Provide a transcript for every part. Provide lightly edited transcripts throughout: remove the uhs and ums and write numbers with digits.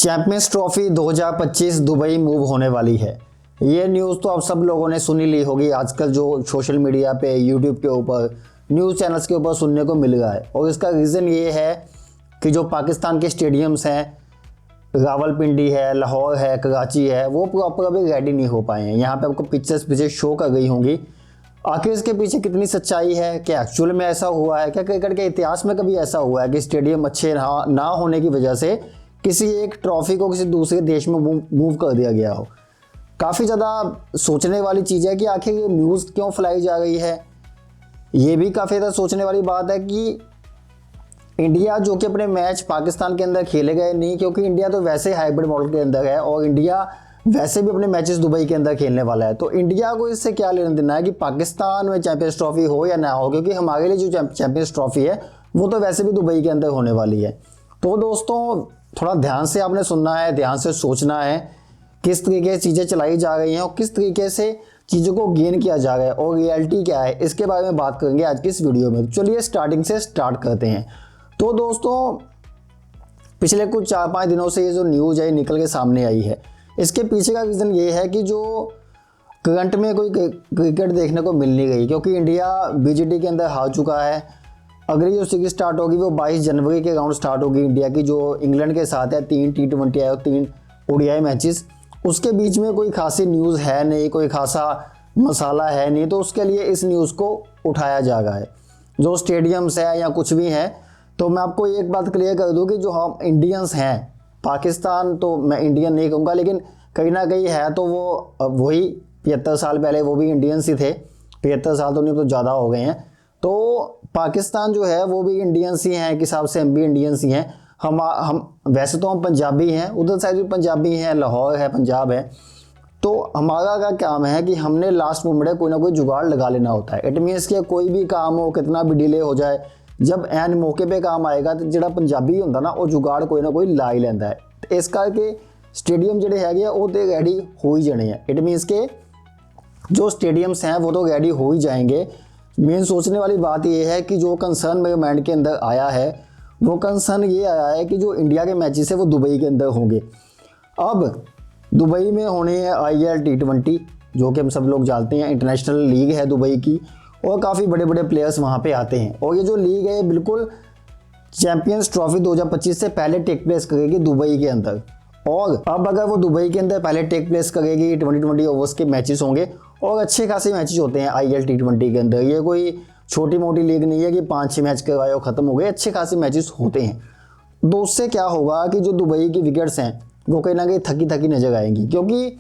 Champions trophy 2025 Dubai move होने वाली है। ये न्यूज़ तो आप सब लोगों ने सुनी ली होगी। आजकल जो सोशल मीडिया पे, यूट्यूब के ऊपर, न्यूज़ चैनल्स के ऊपर सुनने को मिल रहा है। और इसका रीज़न ये है कि जो पाकिस्तान के स्टेडियम्स हैं, रावलपिंडी है, लाहौर है, कराची है, वो प्रॉपर अभी रेडी नहीं हो पाए हैं। यहाँ पे आपको पिक्चर्स पीछे शो कर गई होंगी। आखिर इसके पीछे कितनी सच्चाई है? क्या एक्चुअल में ऐसा हुआ है? क्या क्रिकेट के इतिहास में कभी ऐसा हुआ है कि स्टेडियम अच्छे ना होने की वजह से किसी एक ट्रॉफी को किसी दूसरे देश में मूव कर दिया गया हो? काफ़ी ज़्यादा सोचने वाली चीज़ है कि आखिर ये न्यूज़ क्यों फैलाई जा रही है। ये भी काफ़ी ज़्यादा सोचने वाली बात है कि इंडिया जो कि अपने मैच पाकिस्तान के अंदर खेले गए नहीं, क्योंकि इंडिया तो वैसे हाइब्रिड मॉडल के अंदर है और इंडिया वैसे भी अपने मैचेस दुबई के अंदर खेलने वाला है। तो इंडिया को इससे क्या लेना देना है कि पाकिस्तान में चैंपियंस ट्रॉफी हो या ना हो, क्योंकि हमारे लिए जो चैंपियंस ट्रॉफी है वो तो वैसे भी दुबई के अंदर होने वाली है। तो दोस्तों थोड़ा ध्यान से आपने सुनना है, ध्यान से सोचना है किस तरीके से चीज़ें चलाई जा रही हैं और किस तरीके से चीज़ों को गेन किया जा रहा है और रियलिटी क्या है, इसके बारे में बात करेंगे आज की इस वीडियो में। चलिए स्टार्टिंग से स्टार्ट करते हैं। तो दोस्तों पिछले कुछ 4-5 दिनों से ये जो न्यूज़ है निकल के सामने आई है। इसके पीछे का रीज़न ये है कि जो करंट में कोई क्रिकेट देखने को मिल नहीं गई, क्योंकि इंडिया बीजीटी के अंदर हार चुका है। अगली जो सीरीज स्टार्ट होगी वो 22 जनवरी के राउंड स्टार्ट होगी इंडिया की, जो इंग्लैंड के साथ है। 3 T20 है और 3 ODI मैचेस। उसके बीच में कोई खासी न्यूज़ है नहीं, कोई खासा मसाला है नहीं, तो उसके लिए इस न्यूज़ को उठाया जा रहा है। जो स्टेडियम्स है या कुछ भी है, तो मैं आपको एक बात क्लियर कर दूँ कि जो हम इंडियंस हैं, पाकिस्तान तो मैं इंडियन नहीं कहूँगा, लेकिन कहीं ना कहीं है तो वो वही 75 साल पहले वो भी इंडियंस ही थे। 75 साल तो नहीं तो ज़्यादा हो गए हैं। तो पाकिस्तान जो है वो भी इंडियंस ही हैं, एक हिसाब से हम भी इंडियंस ही हैं। हम वैसे तो हम पंजाबी हैं, उधर साइड भी पंजाबी हैं, लाहौर है, पंजाब है। तो हमारा क्या काम है कि हमने लास्ट मोमेंट कोई ना कोई जुगाड़ लगा लेना होता है। इट मीन्स कि कोई भी काम हो, कितना भी डिले हो जाए, जब एन मौके पे काम आएगा तो जो पंजाबी होंगे ना वो जुगाड़ कोई ना कोई ला ही लेंदा है। इस करके स्टेडियम जोड़े है वो तो रेडी हो ही जाने हैं। इट मीन्स के जो स्टेडियम्स हैं वो तो रेडी हो ही जाएंगे। मेन सोचने वाली बात यह है कि जो कंसर्न मेरे माइंड के अंदर आया है, वो कंसर्न ये आया है कि जो इंडिया के मैचेस है वो दुबई के अंदर होंगे। अब दुबई में होने हैं IL T20, जो कि हम सब लोग जानते हैं इंटरनेशनल लीग है दुबई की, और काफ़ी बड़े बड़े प्लेयर्स वहाँ पे आते हैं। और ये जो लीग है बिल्कुल चैंपियंस ट्रॉफी 2025 से पहले टेक प्लेस करेगी दुबई के अंदर। और अब अगर वो दुबई के अंदर पहले टेक प्लेस करेगी, 20 ओवर्स के मैचेस होंगे और अच्छे खासे मैचेस होते हैं IL T20 के अंदर। ये कोई छोटी मोटी लीग नहीं है कि 5-6 मैच करवाए और ख़त्म हो गए, अच्छे खासे मैचेस होते हैं। तो उससे क्या होगा कि जो दुबई की विकेट्स हैं वो कहीं ना कहीं थकी थकी नजर आएंगी, क्योंकि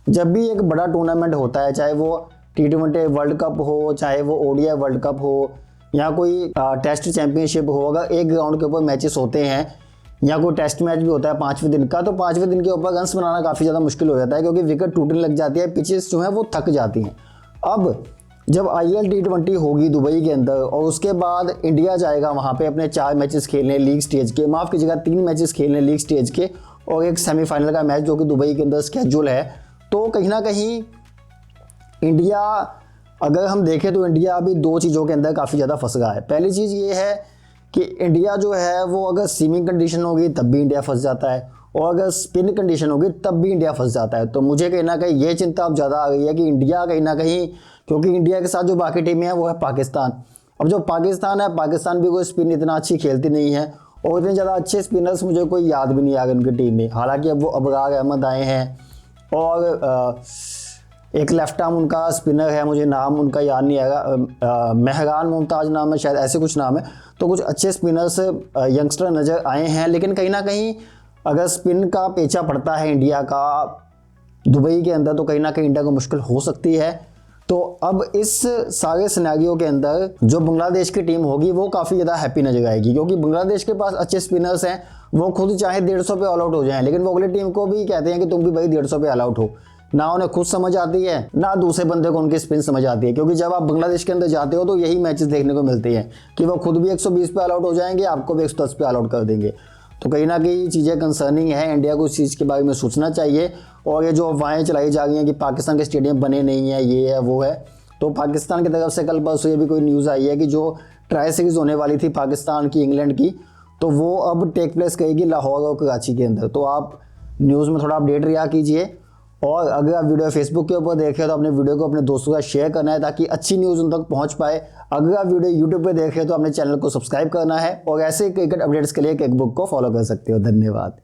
जब भी एक बड़ा टूर्नामेंट होता है, चाहे वो T20 वर्ल्ड कप हो, चाहे वो ODI वर्ल्ड कप हो या कोई टेस्ट चैंपियनशिप हो, अगर एक ग्राउंड के ऊपर मैचेस होते हैं या कोई टेस्ट मैच भी होता है 5वें दिन का, तो 5वें दिन के ऊपर रन्स बनाना काफ़ी ज़्यादा मुश्किल हो जाता है, क्योंकि विकेट टूटने लग जाती है, पिचेस जो है वो थक जाती हैं। अब जब IL T20 होगी दुबई के अंदर और उसके बाद इंडिया जाएगा वहाँ पे अपने 4 मैचेस खेलने लीग स्टेज के, माफ़ कीजिएगा 3 मैचेस खेलने लीग स्टेज के और एक सेमीफाइनल का मैच जो कि दुबई के अंदर स्केड्यूल है। तो कहीं ना कहीं इंडिया, अगर हम देखें तो इंडिया अभी 2 चीज़ों के अंदर काफ़ी ज़्यादा फंस रहा है। पहली चीज़ ये है कि इंडिया जो है वो अगर सीमिंग कंडीशन होगी तब भी इंडिया फंस जाता है, और अगर स्पिन कंडीशन होगी तब भी इंडिया फंस जाता है। तो मुझे कहीं ना कहीं ये चिंता अब ज़्यादा आ गई है कि इंडिया कहीं ना कहीं, क्योंकि इंडिया के साथ जो बाकी टीमें हैं वो है पाकिस्तान। अब जो पाकिस्तान है, पाकिस्तान भी कोई स्पिन इतना अच्छी खेलती नहीं है और इतने ज़्यादा अच्छे स्पिनर्स मुझे कोई याद भी नहीं आ गए उनकी टीम में। हालांकि अब वो अबरार अहमद आए हैं और एक लेफ्ट आर्म उनका स्पिनर है, मुझे नाम उनका याद नहीं आएगा, महरान मुमताज़ नाम है शायद, ऐसे कुछ नाम है। तो कुछ अच्छे स्पिनर्स यंगस्टर नज़र आए हैं, लेकिन कहीं ना कहीं अगर स्पिन का पेचा पड़ता है इंडिया का दुबई के अंदर तो कहीं ना कहीं इंडिया को मुश्किल हो सकती है। तो अब इस सारे सिनेरियो के अंदर जो बांग्लादेश की टीम होगी वो काफ़ी ज़्यादा हैप्पी नजर आएगी, क्योंकि बांग्लादेश के पास अच्छे स्पिनर्स हैं। वो खुद चाहे 150 पे ऑल आउट हो जाएं, लेकिन वो अगली टीम को भी कहते हैं कि तुम भी भाई 150 पे ऑल आउट हो। ना उन्हें खुद समझ आती है ना दूसरे बंदे को उनकी स्पिन समझ आती है, क्योंकि जब आप बांग्लादेश के अंदर जाते हो तो यही मैचेस देखने को मिलते हैं कि वो खुद भी 120 पे ऑल आउट हो जाएंगे, आपको भी 110 पे ऑल आउट कर देंगे। तो कहीं ना कहीं चीज़ें कंसर्निंग है, इंडिया को इस चीज़ के बारे में सोचना चाहिए। और ये जो अफवाहें चलाई जा रही हैं कि पाकिस्तान के स्टेडियम बने नहीं है, ये है वो है, तो पाकिस्तान की तरफ से कल परसों ये भी कोई न्यूज़ आई है कि जो ट्राई सीरीज़ होने वाली थी पाकिस्तान की इंग्लैंड की, तो वो अब टेक प्लेस करेगी लाहौर और कराची के अंदर। तो आप न्यूज़ में थोड़ा अपडेट रहा कीजिए। और अगर आप वीडियो फेसबुक के ऊपर देखें तो अपने वीडियो को अपने दोस्तों के साथ शेयर करना है ताकि अच्छी न्यूज़ उन तक पहुंच पाए। अगर आप वीडियो यूट्यूब पे देखें तो अपने चैनल को सब्सक्राइब करना है और ऐसे क्रिकेट अपडेट्स के लिए किकबुक को फॉलो कर सकते हो। धन्यवाद।